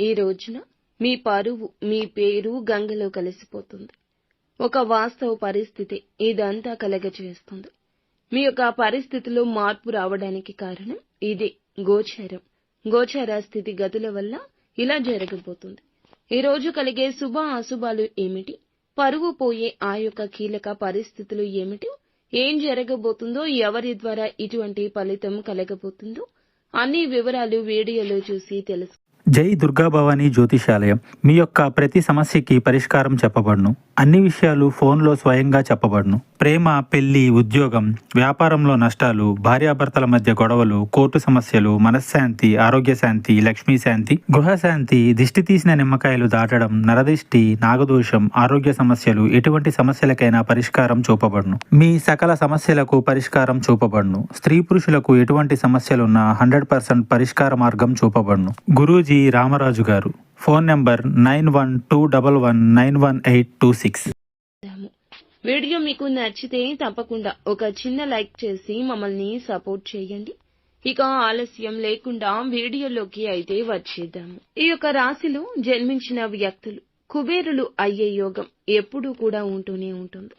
ఈ రోజున మీ పరువు, మీ పేరు గంగలో కలిసిపోతుంది. ఒక వాస్తవ పరిస్థితి ఇదంతా కలగజేస్తుంది. మీ యొక్క పరిస్థితిలో మార్పు రావడానికి కారణం ఇదే గోచారం. గోచార స్థితిగతుల వల్ల ఇలా జరగబోతుంది. ఈ రోజు కలిగే శుభ అశుభాలు ఏమిటి, పరువు పోయే ఆ యొక్క కీలక పరిస్థితులు ఏమిటి, ఏం జరగబోతుందో, ఎవరి ద్వారా ఇటువంటి ఫలితం కలగబోతుందో అన్ని వివరాలు వీడియోలో చూసి తెలుసు. జై దుర్గా భవానీ జ్యోతిషాలయం. మీ యొక్క ప్రతి సమస్యకి పరిష్కారం చెప్పబడును. అన్ని విషయాలు ఫోన్లో స్వయంగా చెప్పబడును. ప్రేమ, పెళ్లి, ఉద్యోగం, వ్యాపారంలో నష్టాలు, భార్యాభర్తల మధ్య గొడవలు, కోర్టు సమస్యలు, మనశ్శాంతి, ఆరోగ్య శాంతి, లక్ష్మీ శాంతి, గృహశాంతి, దిష్టి తీసిన నిమ్మకాయలు దాటడం, నరదిష్టి, నాగదోషం, ఆరోగ్య సమస్యలు, ఎటువంటి సమస్యలకైనా పరిష్కారం చూపబడును. మీ సకల సమస్యలకు పరిష్కారం చూపబడును. స్త్రీ పురుషులకు ఎటువంటి సమస్యలున్నా 100% పరిష్కార మార్గం చూపబడును. గురూజీ రామరాజు గారు. Phone number 9121911826. వీడియో మీకు నచ్చితే తప్పకుండా ఒక చిన్న లైక్ చేసి మమ్మల్ని సపోర్ట్ చేయండి. ఇక ఆలస్యం లేకుండా వీడియోలోకి అయితే వచ్చేద్దాము. ఈ యొక్క రాశిలో జన్మించిన వ్యక్తులు కుబేరులు అయ్యే యోగం ఎప్పుడూ కూడా ఉంటూనే ఉంటుంది.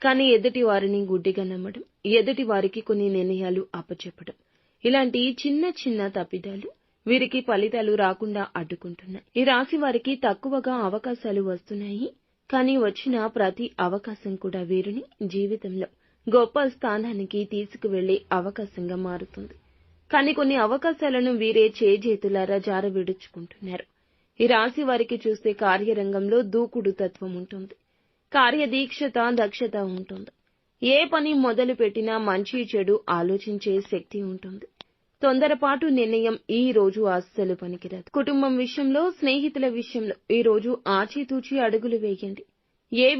కానీ ఎదుటి వారిని గుడ్డిగా నమ్మడం, ఎదుటి వారికి కొన్ని నిర్ణయాలు అప్పచెప్పడం, ఇలాంటి చిన్న చిన్న తప్పిదాలు వీరికి ఫలితాలు రాకుండా అడ్డుకుంటున్నాయి. ఈ రాశి వారికి తక్కువగా అవకాశాలు వస్తున్నాయి. కానీ వచ్చిన ప్రతి అవకాశం కూడా వీరిని జీవితంలో గొప్ప స్థానానికి తీసుకువెళ్లే అవకాశంగా మారుతుంది. కానీ కొన్ని అవకాశాలను వీరే చేజేతులారా జారవిడుచుకుంటున్నారు. ఈ రాశి వారికి చూస్తే కార్యరంగంలో దూకుడు తత్వం ఉంటుంది. కార్యదీక్షత, దక్షత ఉంటుంది. ఏ పని మొదలు పెట్టినా మంచి చెడు ఆలోచించే శక్తి ఉంటుంది. తొందరపాటు నిర్ణయం ఈ రోజు అస్సలు పనికిరాదు. కుటుంబం విషయంలో, స్నేహితుల విషయంలో ఈ రోజు ఆచితూచి అడుగులు వేయండి. ఏ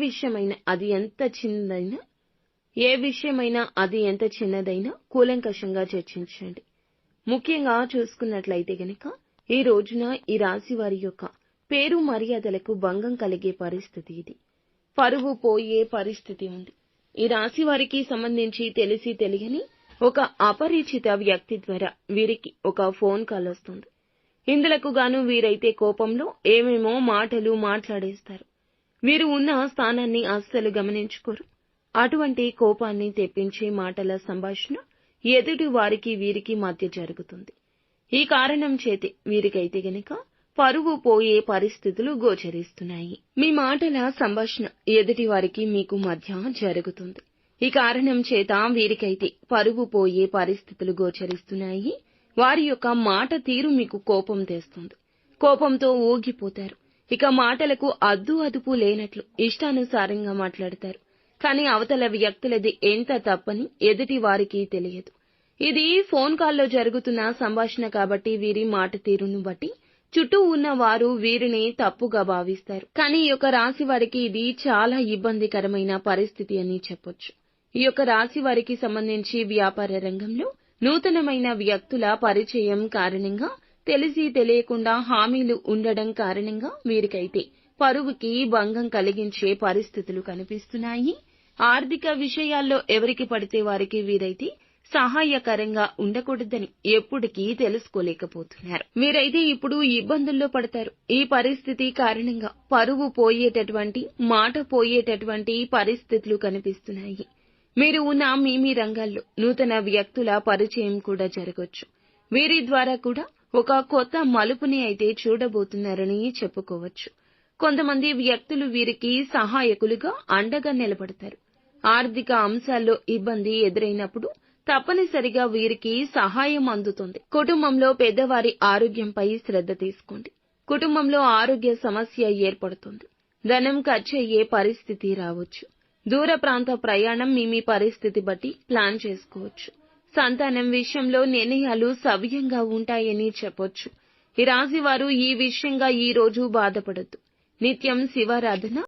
విషయమైనా అది ఎంత చిన్నదైనా కూలంకషంగా చర్చించండి. ముఖ్యంగా చూసుకున్నట్లయితే గనక ఈ రోజున ఈ రాశి వారి యొక్క పేరు మర్యాదలకు భంగం కలిగే పరిస్థితి ఇది. పరువు పోయే పరిస్థితి ఉంది. ఈ రాశి వారికి సంబంధించి తెలిసి తెలియని ఒక అపరిచిత వ్యక్తి ద్వారా వీరికి ఒక ఫోన్ కాల్ వస్తుంది. ఇందులకు గాను వీరైతే కోపంలో ఏమేమో మాటలు మాట్లాడేస్తారు. వీరు ఉన్న స్థానాన్ని అస్సలు గమనించుకోరు. అటువంటి కోపాన్ని తెప్పించే మాటల సంభాషణ ఎదుటి వారికి వీరికి మధ్య జరుగుతుంది. ఈ కారణం చేతే వీరికైతే గనక పరువు పోయే పరిస్థితులు గోచరిస్తున్నాయి. మీ మాటల సంభాషణ ఎదుటి వారికి మీకు మధ్య జరుగుతుంది. ఈ కారణం చేత వీరికైతే పరువు పోయే పరిస్థితులు గోచరిస్తున్నాయి. వారి యొక్క మాట తీరు మీకు కోపం తెస్తుంది. కోపంతో ఊగిపోతారు. ఇక మాటలకు అద్దు అదుపు లేనట్లు ఇష్టానుసారంగా మాట్లాడతారు. కానీ అవతల వ్యక్తులది ఎంత తప్పని ఎదుటి వారికి తెలియదు. ఇది ఫోన్ కాల్లో జరుగుతున్న సంభాషణ కాబట్టి వీరి మాట తీరును బట్టి చుట్టూ ఉన్న వారు వీరిని తప్పుగా భావిస్తారు. కానీ ఈ యొక్క రాశి వారికి ఇది చాలా ఇబ్బందికరమైన పరిస్థితి అని చెప్పొచ్చు. ఈ యొక్క రాశి వారికి సంబంధించి వ్యాపార రంగంలో నూతనమైన వ్యక్తుల పరిచయం కారణంగా, తెలిసి తెలియకుండా హామీలు ఉండడం కారణంగా వీరికైతే పరువుకి భంగం కలిగించే పరిస్థితులు కనిపిస్తున్నాయి. ఆర్థిక విషయాల్లో ఎవరికి పడితే వారికి వీరైతే సహాయకరంగా ఉండకూడదని ఎప్పటికీ తెలుసుకోలేకపోతున్నారు. వీరైతే ఇప్పుడు ఇబ్బందుల్లో పడతారు. ఈ పరిస్థితి కారణంగా పరువు పోయేటటువంటి, మాట పోయేటటువంటి పరిస్థితులు కనిపిస్తున్నాయి. మీరు ఉన్న మీ రంగాల్లో నూతన వ్యక్తుల పరిచయం కూడా జరగొచ్చు. వీరి ద్వారా కూడా ఒక కొత్త మలుపుని అయితే చూడబోతున్నారని చెప్పుకోవచ్చు. కొంతమంది వ్యక్తులు వీరికి సహాయకులుగా అండగా నిలబడతారు. ఆర్థిక అంశాల్లో ఇబ్బంది ఎదురైనప్పుడు తప్పనిసరిగా వీరికి సహాయం అందుతుంది. కుటుంబంలో పెద్దవారి ఆరోగ్యంపై శ్రద్ధ తీసుకోండి. కుటుంబంలో ఆరోగ్య సమస్య ఏర్పడుతుంది. ధనం ఖర్చయ్యే పరిస్థితి రావచ్చు. దూర ప్రాంత ప్రయాణం మీ పరిస్థితి బట్టి ప్లాన్ చేసుకోవచ్చు. సంతానం విషయంలో నిర్ణయాలు సవ్యంగా ఉంటాయని చెప్పొచ్చు. ఈ రాశి వారు ఈ విషయంగా ఈ రోజు బాధపడొద్దు. నిత్యం శివారాధన,